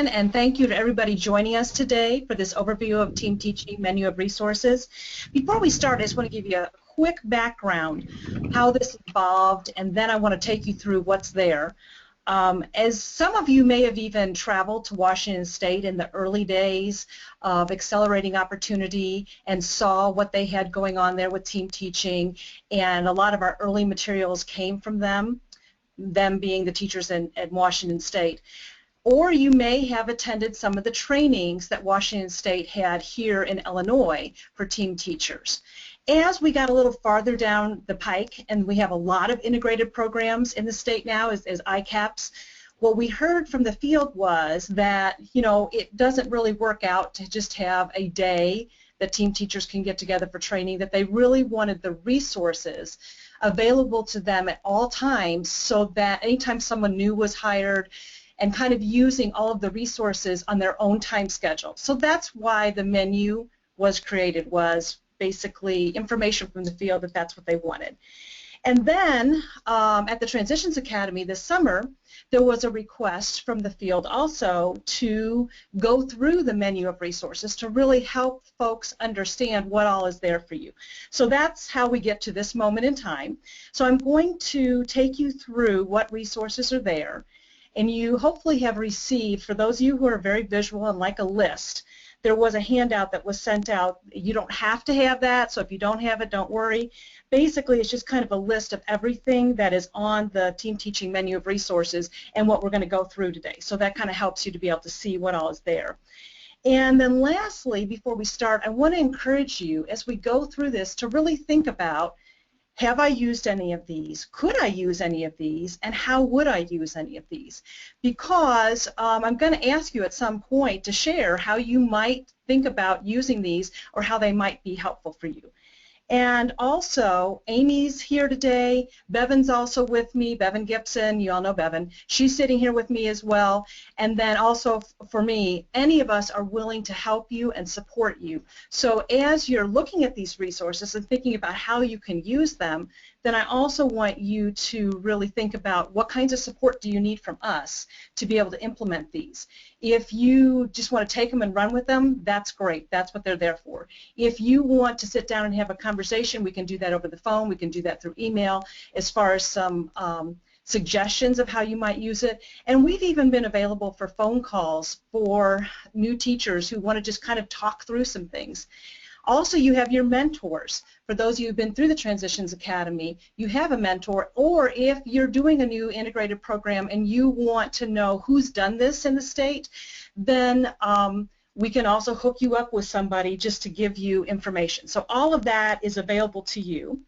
And thank you to everybody joining us today for this overview of Team Teaching Menu of Resources. Before we start, I just want to give you a quick background how this evolved, and then I want to take you through what's there. As some of you may have even traveled to Washington State in the early days of Accelerating Opportunity and saw what they had going on there with Team Teaching, and a lot of our early materials came from them being the teachers at Washington State. Or you may have attended some of the trainings that Washington State had here in Illinois for team teachers. As we got a little farther down the pike, and we have a lot of integrated programs in the state now as ICAPs, what we heard from the field was that, you know, it doesn't really work out to just have a day that team teachers can get together for training, that they really wanted the resources available to them at all times so that anytime someone new was hired, and kind of using all of the resources on their own time schedule. So that's why the menu was created, was basically information from the field that that's what they wanted. And then at the Transitions Academy this summer, there was a request from the field also to go through the menu of resources to really help folks understand what all is there for you. So that's how we get to this moment in time. So I'm going to take you through what resources are there. And you hopefully have received, for those of you who are very visual and like a list, there was a handout that was sent out. You don't have to have that, so if you don't have it, don't worry. Basically, it's just kind of a list of everything that is on the Team Teaching menu of resources and what we're going to go through today. So that kind of helps you to be able to see what all is there. And then lastly, before we start, I want to encourage you as we go through this to really think about, have I used any of these? Could I use any of these? And how would I use any of these? Because I'm going to ask you at some point to share how you might think about using these or how they might be helpful for you. And also, Amy's here today. Bevan's also with me. Bevan Gibson, you all know Bevan. She's sitting here with me as well. And then also for me, any of us are willing to help you and support you. So as you're looking at these resources and thinking about how you can use them, then I also want you to really think about what kinds of support do you need from us to be able to implement these. If you just want to take them and run with them, that's great. That's what they're there for. If you want to sit down and have a conversation, we can do that over the phone. We can do that through email as far as some suggestions of how you might use it. And we've even been available for phone calls for new teachers who want to just kind of talk through some things. Also, you have your mentors. For those of you who've been through the Transitions Academy, you have a mentor, or if you're doing a new integrated program and you want to know who's done this in the state, then we can also hook you up with somebody just to give you information. So all of that is available to you.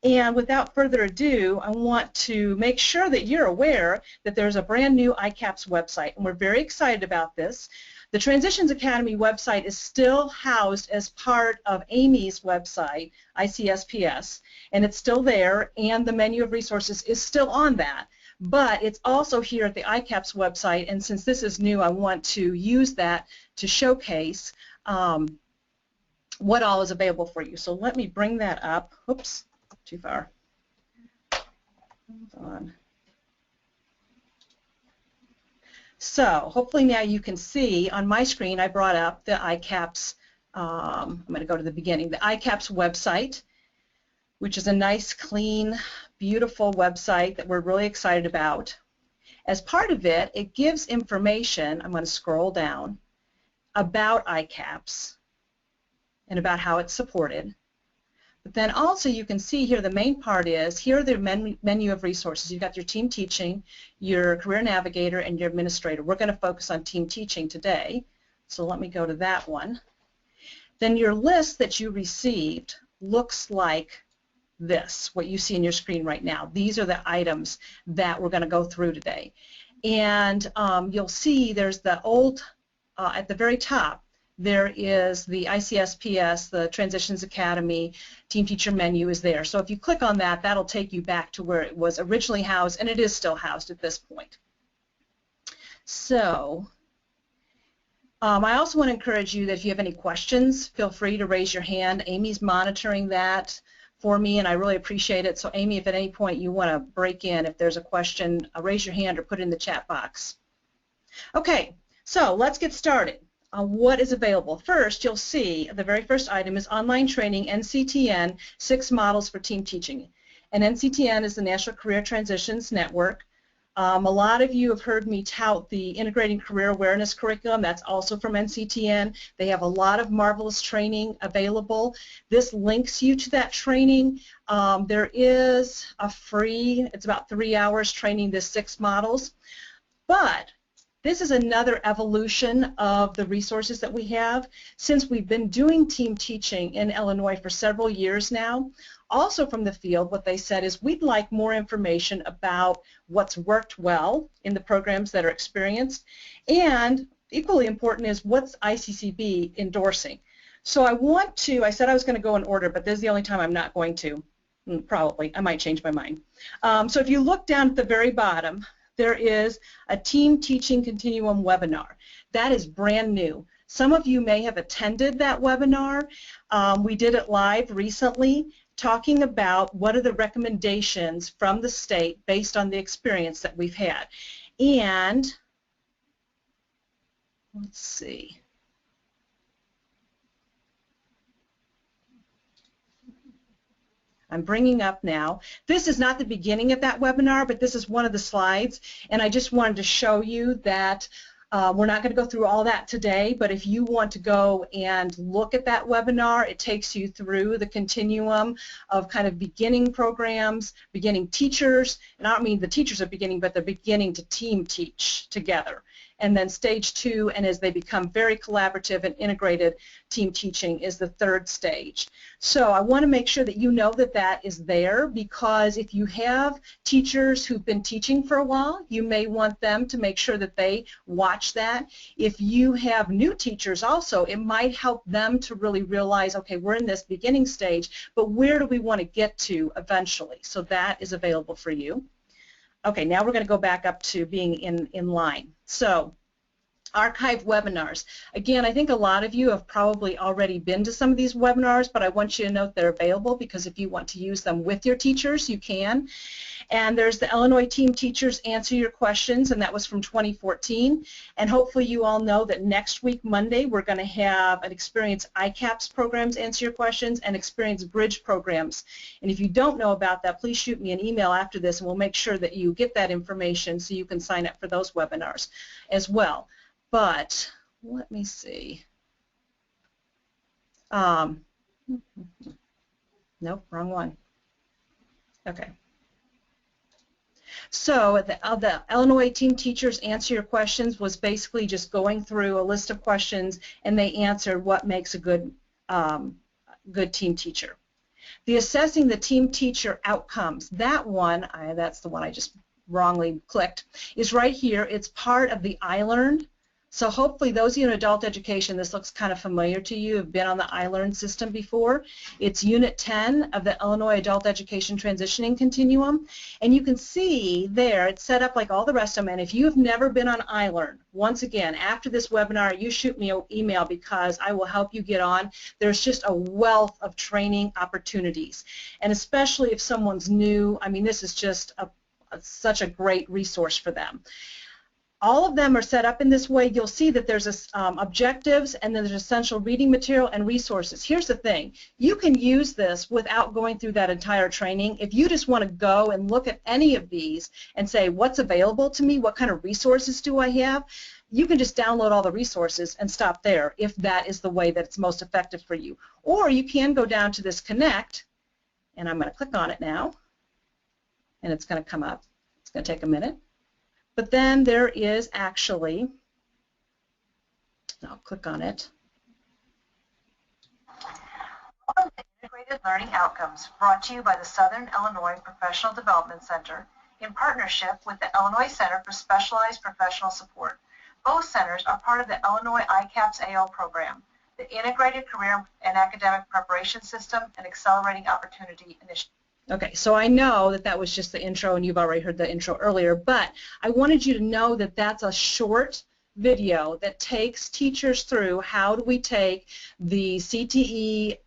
And without further ado, I want to make sure that you're aware that there's a brand new ICAPs website, and we're very excited about this. The Transitions Academy website is still housed as part of Amy's website, ICSPS, and it's still there, and the menu of resources is still on that. But it's also here at the ICAPs website, and since this is new, I want to use that to showcase what all is available for you. So let me bring that up. Oops, too far. Hold on. So hopefully now you can see on my screen I brought up the ICAPs, I'm going to go to the beginning, the ICAPs website, which is a nice, clean, beautiful website that we're really excited about. As part of it, it gives information, I'm going to scroll down, about ICAPs and about how it's supported. But then also you can see here the main part is, here are the menu of resources. You've got your Team Teaching, your Career Navigator, and your Administrator. We're going to focus on Team Teaching today, so let me go to that one. Then your list that you received looks like this, what you see in your screen right now. These are the items that we're going to go through today. And you'll see there's the old, at the very top, there is the ICSPS, the Transitions Academy, Team Teacher menu is there. So if you click on that, that'll take you back to where it was originally housed, and it is still housed at this point. So I also want to encourage you that if you have any questions, feel free to raise your hand. Amy's monitoring that for me, and I really appreciate it. So Amy, if at any point you want to break in, if there's a question, raise your hand or put it in the chat box. Okay. So let's get started. What is available? First, you'll see the very first item is online training, NCTN, 6 models for team teaching. And NCTN is the National Career Transitions Network. A lot of you have heard me tout the Integrating Career Awareness Curriculum. That's also from NCTN. They have a lot of marvelous training available. This links you to that training. There is a free, it's about 3 hours training this 6 models. But this is another evolution of the resources that we have. Since we've been doing team teaching in Illinois for several years now, also from the field, what they said is we'd like more information about what's worked well in the programs that are experienced, and equally important is what's ICCB endorsing. So I said I was going to go in order, but this is the only time I'm not going to. Probably. I might change my mind. So if you look down at the very bottom, there is a Team Teaching Continuum webinar. That is brand new. Some of you may have attended that webinar. We did it live recently, talking about what are the recommendations from the state based on the experience that we've had. And let's see. I'm bringing up now. This is not the beginning of that webinar, but this is one of the slides, and I just wanted to show you that we're not going to go through all that today, but if you want to go and look at that webinar, it takes you through the continuum of kind of beginning programs, beginning teachers, and I don't mean the teachers are beginning, but they're beginning to team teach together. And then stage 2, and as they become very collaborative and integrated, team teaching is the 3rd stage. So I want to make sure that you know that that is there, because if you have teachers who've been teaching for a while, you may want them to make sure that they watch that. If you have new teachers also, it might help them to really realize, okay, we're in this beginning stage, but where do we want to get to eventually? So that is available for you. Okay, now we're going to go back up to being in line. So, archived webinars. Again, I think a lot of you have probably already been to some of these webinars, but I want you to note they're available, because if you want to use them with your teachers, you can. And there's the Illinois Team Teachers Answer Your Questions, and that was from 2014. And hopefully you all know that next week, Monday, we're going to have an Experience ICAPs programs Answer Your Questions and Experience Bridge programs. And if you don't know about that, please shoot me an email after this, and we'll make sure that you get that information so you can sign up for those webinars as well. But let me see. Nope, wrong one. Okay. So the Illinois Team Teachers Answer Your Questions was basically just going through a list of questions, and they answered what makes a good team teacher. The Assessing the Team Teacher Outcomes, that one, that's the one I just wrongly clicked, is right here. It's part of the iLearn. So hopefully those of you in adult education, this looks kind of familiar to you, have been on the iLearn system before. It's Unit 10 of the Illinois Adult Education Transitioning Continuum. And you can see there, it's set up like all the rest of them. And if you've never been on iLearn, once again, after this webinar, you shoot me an email, because I will help you get on. There's just a wealth of training opportunities. And especially if someone's new, I mean, this is just such a great resource for them. All of them are set up in this way. You'll see that there's objectives, and then there's essential reading material and resources. Here's the thing. You can use this without going through that entire training. If you just want to go and look at any of these and say, what's available to me? What kind of resources do I have? You can just download all the resources and stop there if that is the way that it's most effective for you. Or you can go down to this Connect, and I'm going to click on it now, and it's going to come up. It's going to take a minute. But then there is actually, I'll click on it. Welcome to Integrated Learning Outcomes, brought to you by the Southern Illinois Professional Development Center in partnership with the Illinois Center for Specialized Professional Support. Both centers are part of the Illinois ICAPs AL program, the Integrated Career and Academic Preparation System and Accelerating Opportunity Initiative. Okay, so I know that that was just the intro, and you've already heard the intro earlier, but I wanted you to know that that's a short video that takes teachers through how do we take the CTE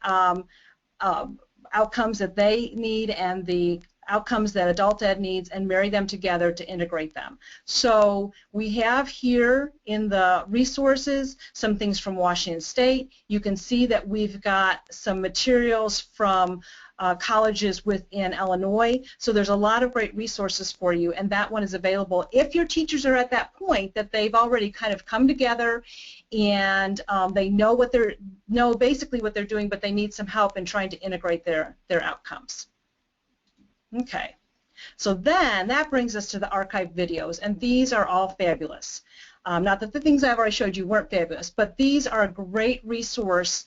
outcomes that they need and the outcomes that adult ed needs and marry them together to integrate them. So we have here in the resources some things from Washington State. You can see that we've got some materials from colleges within Illinois. So there's a lot of great resources for you, and that one is available if your teachers are at that point that they've already kind of come together and they know basically what they're doing, but they need some help in trying to integrate their outcomes. Okay, so then that brings us to the archived videos, and these are all fabulous. Not that the things I've already showed you weren't fabulous, but these are a great resource,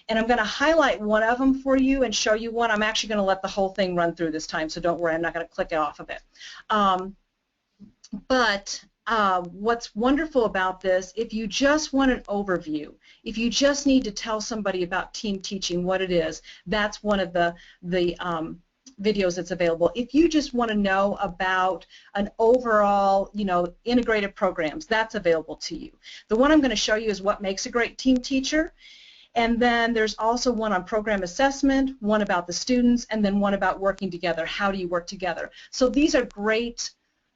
and I'm going to highlight one of them for you and show you one. I'm actually going to let the whole thing run through this time, so don't worry, I'm not going to click off of it. What's wonderful about this, if you just want an overview, if you just need to tell somebody about team teaching, what it is, that's one of the videos that's available. If you just want to know about an overall, integrated programs, that's available to you. The one I'm going to show you is what makes a great team teacher, and then there's also one on program assessment, one about the students, and then one about working together. How do you work together? So these are great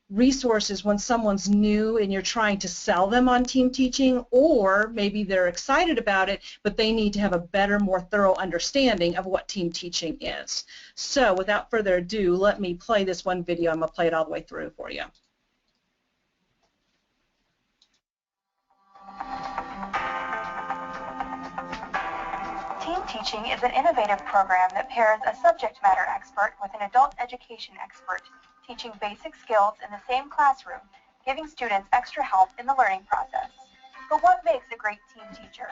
resources when someone's new and you're trying to sell them on team teaching, or maybe they're excited about it but they need to have a better, more thorough understanding of what team teaching is. So without further ado, let me play this one video. I'm going to play it all the way through for you. Team teaching is an innovative program that pairs a subject matter expert with an adult education expert, teaching basic skills in the same classroom, giving students extra help in the learning process. But what makes a great team teacher?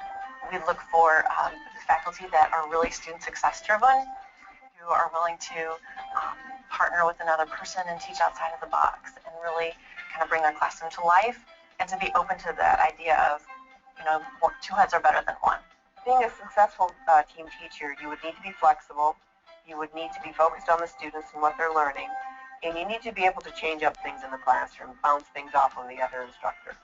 We look for faculty that are really student success driven, who are willing to partner with another person and teach outside of the box and really kind of bring their classroom to life, and to be open to that idea of, two heads are better than one. Being a successful team teacher, you would need to be flexible, you would need to be focused on the students and what they're learning, and you need to be able to change up things in the classroom, bounce things off on the other instructor.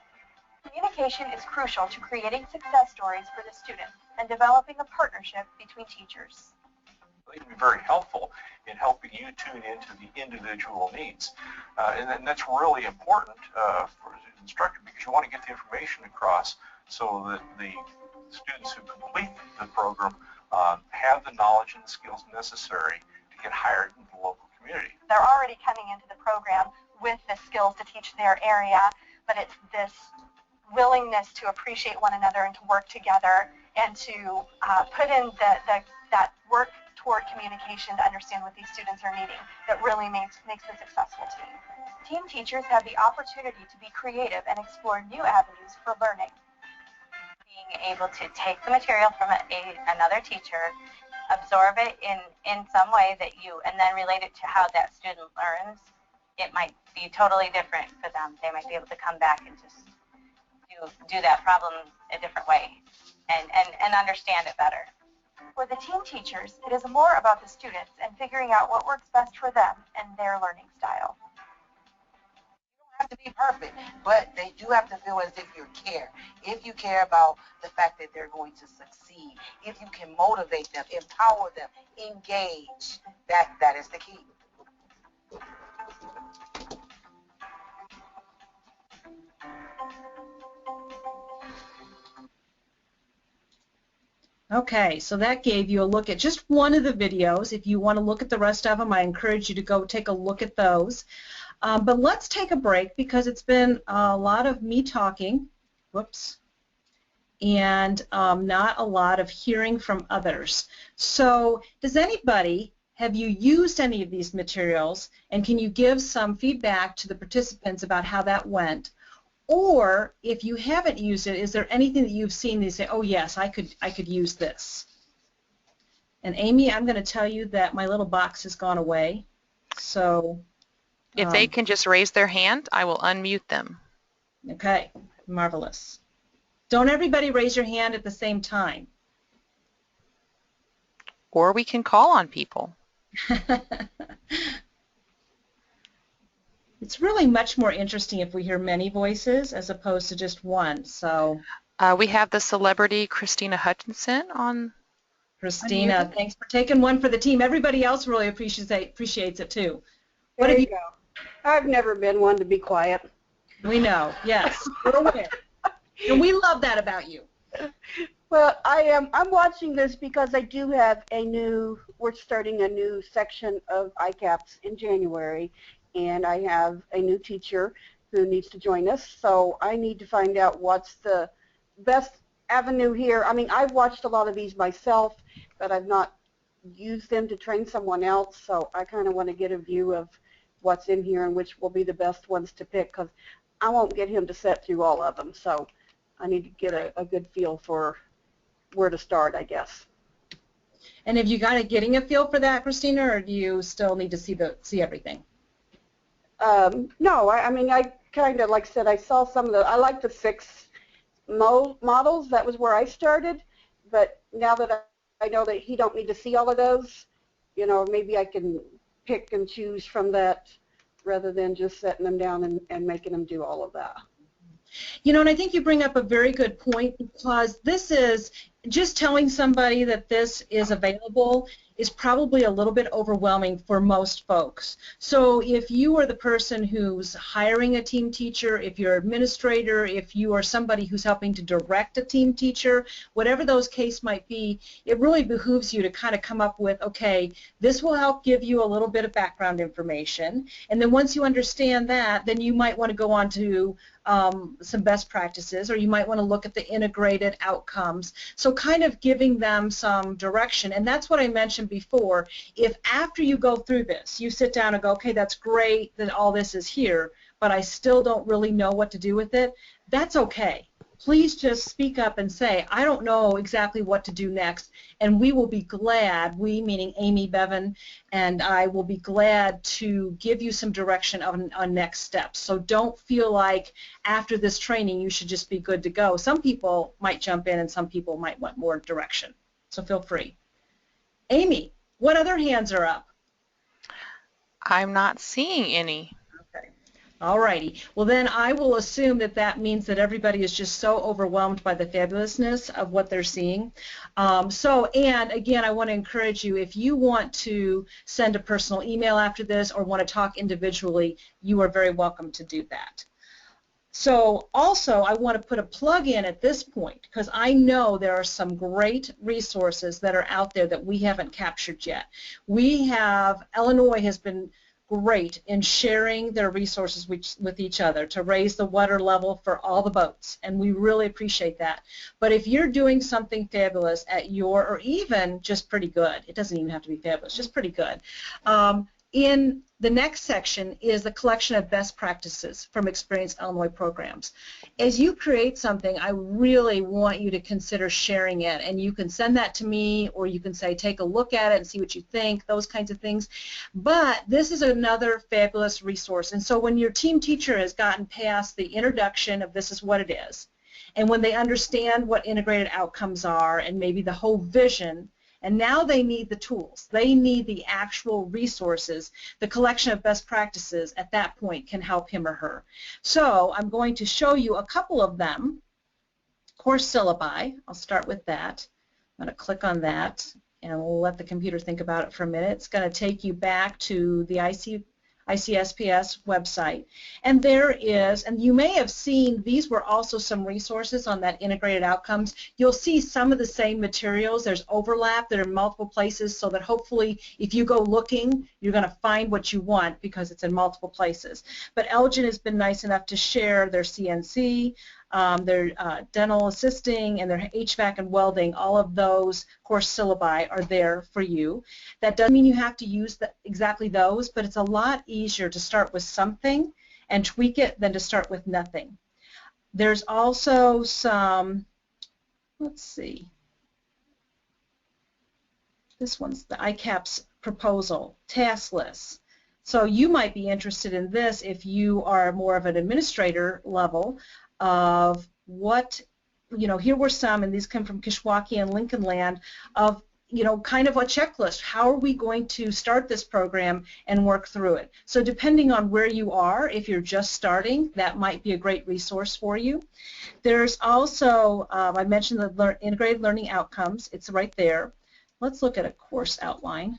Communication is crucial to creating success stories for the students and developing a partnership between teachers. They can be very helpful in helping you tune into the individual needs. And that's really important for an instructor, because you want to get the information across so that the students who complete the program have the knowledge and the skills necessary to get hired in the local community. They're already coming into the program with the skills to teach their area, but it's this willingness to appreciate one another and to work together and to put in that work toward communication to understand what these students are needing that really makes a successful team. Team teachers have the opportunity to be creative and explore new avenues for learning. Being able to take the material from another teacher, absorb it in some way and then relate it to how that student learns, it might be totally different for them. They might be able to come back and just do that problem a different way and understand it better. For the team teachers, it is more about the students and figuring out what works best for them and their learning style. Have to be perfect, but they do have to feel as if you care. If you care about the fact that they're going to succeed, if you can motivate them, empower them, engage, that is the key. Okay, so that gave you a look at just one of the videos. If you want to look at the rest of them, I encourage you to go take a look at those. But let's take a break, because it's been a lot of me talking, and not a lot of hearing from others. So have you used any of these materials, and can you give some feedback to the participants about how that went? Or if you haven't used it, is there anything that you've seen that you say, oh yes, I could use this? And Amy, I'm going to tell you that my little box has gone away. So if they can just raise their hand, I will unmute them. Okay, marvelous. Don't everybody raise your hand at the same time. Or we can call on people. It's really much more interesting if we hear many voices as opposed to just one. So we have the celebrity Christina Hutchinson on. Christina, thanks for taking one for the team. Everybody else really appreciates it too. What There have you go. I've never been one to be quiet. We know, yes, we're aware. And we love that about you. Well, I'm watching this because I do have we're starting a new section of ICAPs in January, and I have a new teacher who needs to join us, so I need to find out what's the best avenue here. I mean, I've watched a lot of these myself, but I've not used them to train someone else, so I kind of want to get a view of what's in here and which will be the best ones to pick, because I won't get him to set through all of them, so I need to get a good feel for where to start, I guess. And have you got it getting a feel for that, Christina, or do you still need to see everything? No, I mean, I kind of, like I said, I saw some of I like the 6 models. That was where I started, but now that I know that he don't need to see all of those, you know, maybe I can pick and choose from that rather than just setting them down and making them do all of that. You know, and I think you bring up a very good point, because this is just telling somebody that this is available is probably a little bit overwhelming for most folks. So if you are the person who's hiring a team teacher, if you're an administrator, if you are somebody who's helping to direct a team teacher, whatever those case might be, it really behooves you to kind of come up with, okay, this will help give you a little bit of background information, and then once you understand that, then you might want to go on to some best practices, or you might want to look at the integrated outcomes. So kind of giving them some direction, and that's what I mentioned before. If after you go through this, you sit down and go, okay, that's great that all this is here, but I still don't really know what to do with it, that's okay. Please just speak up and say, I don't know exactly what to do next, and we will be glad, we meaning Amy, Bevan, and I will be glad to give you some direction on next steps. So don't feel like after this training you should just be good to go. Some people might jump in and some people might want more direction, so feel free. Amy, what other hands are up? I'm not seeing any. Alrighty. Well, then I will assume that that means that everybody is just so overwhelmed by the fabulousness of what they're seeing. And again, I want to encourage you, if you want to send a personal email after this or want to talk individually, you are very welcome to do that. So also, I want to put a plug in at this point, because I know there are some great resources that are out there that we haven't captured yet. Illinois has been great in sharing their resources with each other to raise the water level for all the boats, and we really appreciate that. But if you're doing something fabulous at or even just pretty good, it doesn't even have to be fabulous, just pretty good, in the next section is the collection of best practices from experienced Illinois programs. As you create something, I really want you to consider sharing it, and you can send that to me, or you can say take a look at it and see what you think, those kinds of things. But this is another fabulous resource, and so when your team teacher has gotten past the introduction of this is what it is, and when they understand what integrated outcomes are and maybe the whole vision, and now they need the tools. They need the actual resources. The collection of best practices at that point can help him or her. So I'm going to show you a couple of them. Course syllabi. I'll start with that. I'm going to click on that, and we'll let the computer think about it for a minute. It's going to take you back to the ICSPS website, and there is, and you may have seen, these were also some resources on that integrated outcomes. You'll see some of the same materials. There's overlap. They're in multiple places, so that hopefully if you go looking, you're going to find what you want because it's in multiple places. But Elgin has been nice enough to share their CNC, their dental assisting, and their HVAC and welding. All of those course syllabi are there for you. That doesn't mean you have to use exactly those, but it's a lot easier to start with something and tweak it than to start with nothing. There's also some, let's see, this one's the ICAPs proposal, task lists. So you might be interested in this if you are more of an administrator level of what, here were some, and these come from Kishwaukee and Lincoln Land, of, kind of a checklist. How are we going to start this program and work through it? So depending on where you are, if you're just starting, that might be a great resource for you. There's also, I mentioned the integrated learning outcomes. It's right there. Let's look at a course outline.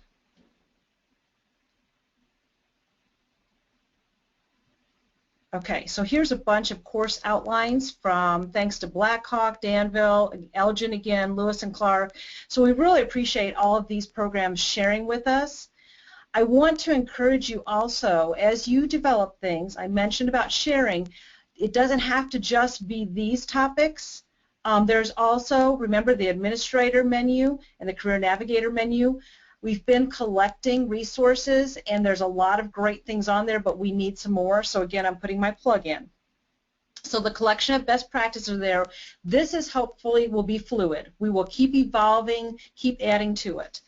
Okay, so here's a bunch of course outlines from, thanks to Blackhawk, Danville, Elgin again, Lewis and Clark. So we really appreciate all of these programs sharing with us. I want to encourage you also, as you develop things, I mentioned about sharing, it doesn't have to just be these topics. There's also, remember, the administrator menu and the career navigator menu. We've been collecting resources, and there's a lot of great things on there, but we need some more. So again, I'm putting my plug in. So the collection of best practices are there. This is hopefully will be fluid. We will keep evolving, keep adding to it.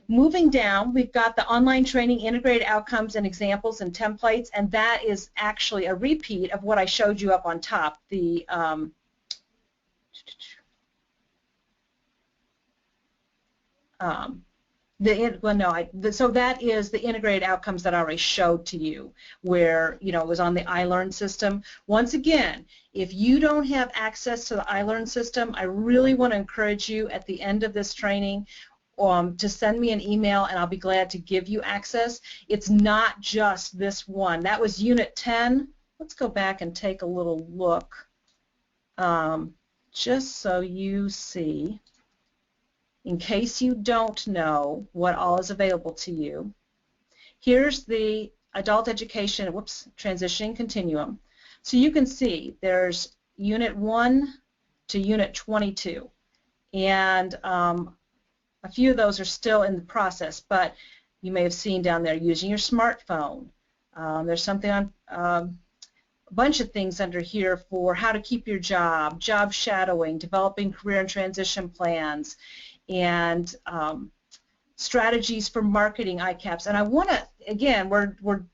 Moving down, we've got the online training, integrated outcomes and examples and templates, and that is actually a repeat of what I showed you up on top. So that is the integrated outcomes that I already showed to you, where it was on the iLearn system. Once again, if you don't have access to the iLearn system, I really want to encourage you at the end of this training to send me an email, and I'll be glad to give you access. It's not just this one. That was Unit 10. Let's go back and take a little look, just so you see, in case you don't know what all is available to you. Here's the adult education, transitioning continuum. So you can see there's Unit 1 to Unit 22, and a few of those are still in the process, but you may have seen down there using your smartphone. There's something on a bunch of things under here for how to keep your job, job shadowing, developing career and transition plans, and strategies for marketing ICAPs. And I want to, again, we're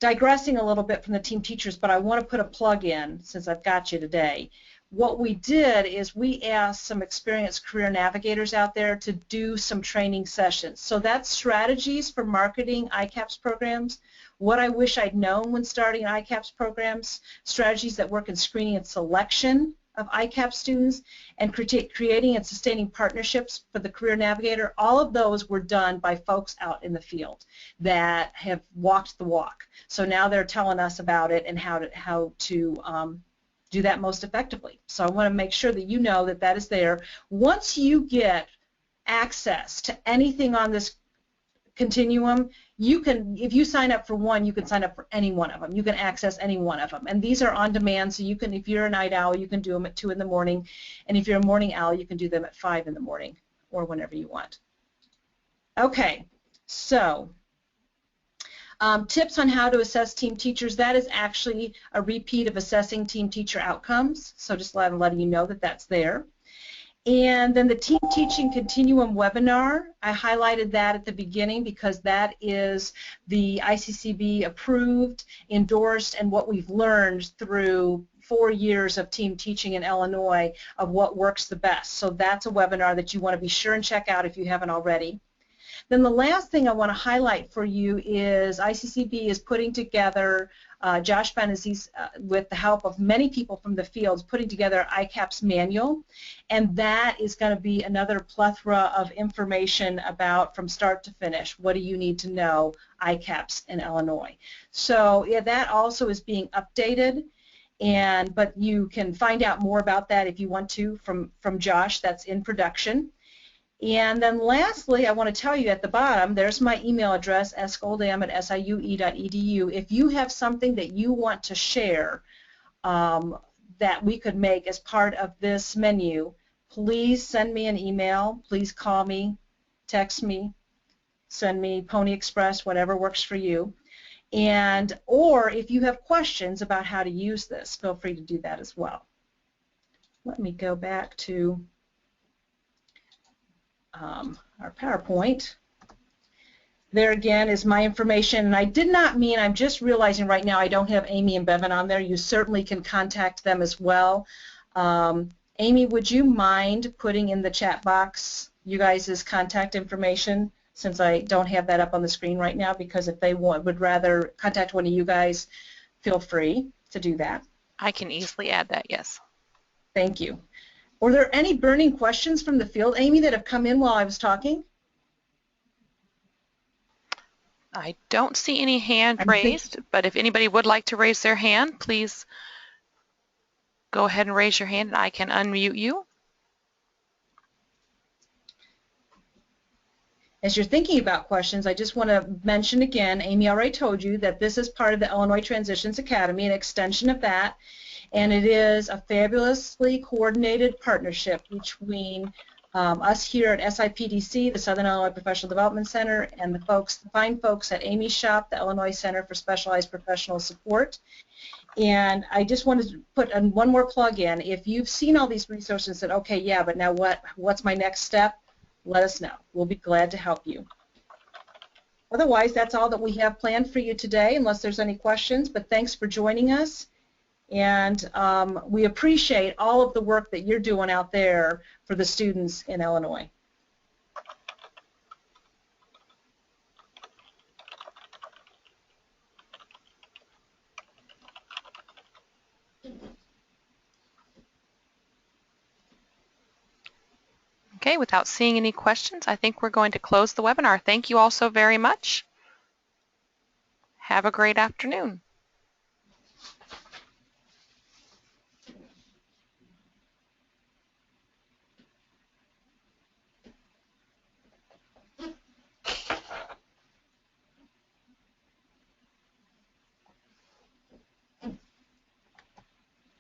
digressing a little bit from the team teachers, but I want to put a plug in since I've got you today. What we did is we asked some experienced career navigators out there to do some training sessions. So that's strategies for marketing ICAPs programs, what I wish I'd known when starting ICAPs programs, strategies that work in screening and selection of ICAPs students, and creating and sustaining partnerships for the career navigator. All of those were done by folks out in the field that have walked the walk. So now they're telling us about it and how to do that most effectively. So I want to make sure that you know that that is there. Once you get access to anything on this continuum, you can, if you sign up for one, you can sign up for any one of them. You can access any one of them. And these are on demand, so you can, if you're a night owl, you can do them at 2 in the morning. And if you're a morning owl, you can do them at 5 in the morning or whenever you want. Okay, so tips on how to assess team teachers. That is actually a repeat of assessing team teacher outcomes, so just letting you know that that's there. And then the Team Teaching Continuum webinar, I highlighted that at the beginning because that is the ICCB approved, endorsed, and what we've learned through 4 years of team teaching in Illinois of what works the best. So that's a webinar that you want to be sure and check out if you haven't already. Then the last thing I want to highlight for you is ICCB is putting together, Josh Benazis, with the help of many people from the fields, putting together ICAPs manual, and that is going to be another plethora of information about from start to finish. What do you need to know ICAPs in Illinois? So yeah, that also is being updated, but you can find out more about that if you want to from Josh. That's in production. And then lastly, I want to tell you at the bottom, there's my email address, sgoldam@siue.edu. If you have something that you want to share that we could make as part of this menu, please send me an email. Please call me, text me, send me Pony Express, whatever works for you. Or if you have questions about how to use this, feel free to do that as well. Let me go back to our PowerPoint. There again is my information, and I did not mean, I'm just realizing right now I don't have Amy and Bevan on there. You certainly can contact them as well. Amy, would you mind putting in the chat box you guys' contact information, since I don't have that up on the screen right now, because if they would rather contact one of you guys, feel free to do that. I can easily add that, yes. Thank you. Were there any burning questions from the field, Amy, that have come in while I was talking? I don't see any hand raised, but if anybody would like to raise their hand, please go ahead and raise your hand and I can unmute you. As you're thinking about questions, I just want to mention again, Amy already told you that this is part of the Illinois Transitions Academy, an extension of that, and it is a fabulously coordinated partnership between us here at SIPDC, the Southern Illinois Professional Development Center, and the fine folks at Amy's shop, the Illinois Center for Specialized Professional Support. And I just wanted to put one more plug in. If you've seen all these resources and said, okay, yeah, but now what's my next step? Let us know. We'll be glad to help you. Otherwise, that's all that we have planned for you today, unless there's any questions. But thanks for joining us. And we appreciate all of the work that you're doing out there for the students in Illinois. Okay, without seeing any questions, I think we're going to close the webinar. Thank you all so very much. Have a great afternoon.